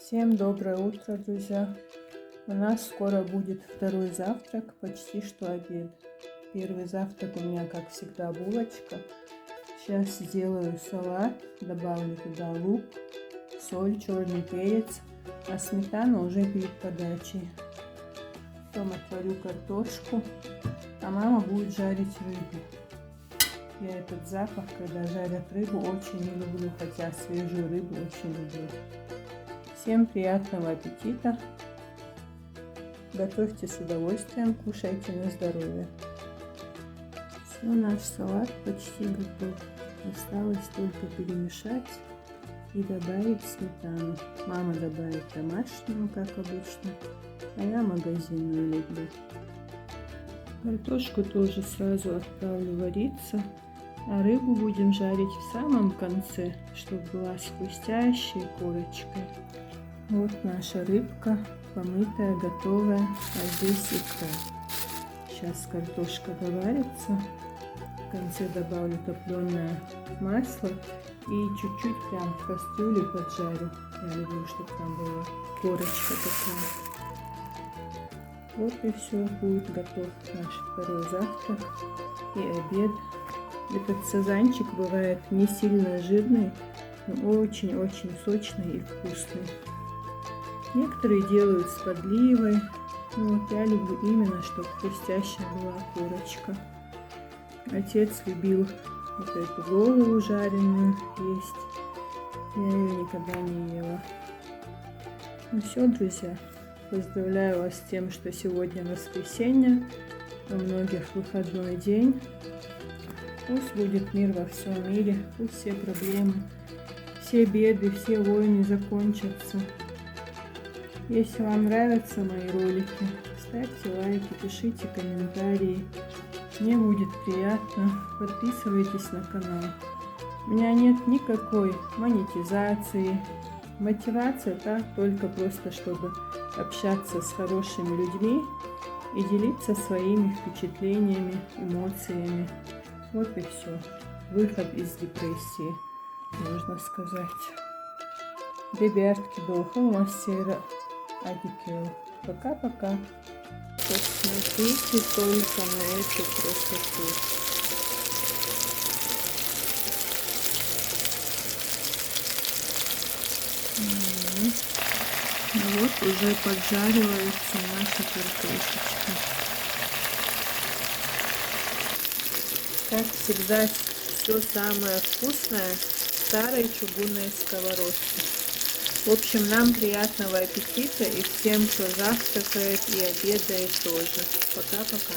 Всем доброе утро, друзья! У нас скоро будет второй завтрак, почти что обед. Первый завтрак у меня, как всегда, булочка. Сейчас сделаю салат, добавлю туда лук, соль, черный перец, а сметана уже перед подачей. Потом отварю картошку, а мама будет жарить рыбу. Я этот запах, когда жарят рыбу, очень не люблю, хотя свежую рыбу очень люблю. Всем приятного аппетита! Готовьте с удовольствием, кушайте на здоровье. Все, наш салат почти готов. Осталось только перемешать и добавить сметану. Мама добавит домашнюю, как обычно, а я магазинную люблю. Картошку тоже сразу отправлю вариться, а рыбу будем жарить в самом конце, чтобы была с хрустящей корочкой. Вот наша рыбка, помытая, готовая, а здесь икра. Сейчас картошка доварится. В конце добавлю топленое масло и чуть-чуть прям в кастрюле поджарю. Я люблю, чтобы там была корочка такая. Вот и все, будет готов наш второй завтрак и обед. Этот сазанчик бывает не сильно жирный, но очень-очень сочный и вкусный. Некоторые делают с подливой, но вот я люблю именно, чтобы хрустящая была корочка. Отец любил вот эту голову жареную есть, я ее никогда не ела. Ну все, друзья, поздравляю вас с тем, что сегодня воскресенье, у многих выходной день. Пусть будет мир во всем мире, пусть все проблемы, все беды, все войны закончатся. Если вам нравятся мои ролики, ставьте лайки, пишите комментарии. Мне будет приятно. Подписывайтесь на канал. У меня нет никакой монетизации. Мотивация так только просто, чтобы общаться с хорошими людьми и делиться своими впечатлениями, эмоциями. Вот и все. Выход из депрессии, можно сказать. Ребятки, до холмастера. Адикю. Пока-пока. Посмотрите только на эту красоту. Ну вот уже поджаривается наша картошечка. Как всегда, все самое вкусное в старой чугунной сковородке. В общем, нам приятного аппетита и всем, кто завтракает и обедает тоже. Пока-пока.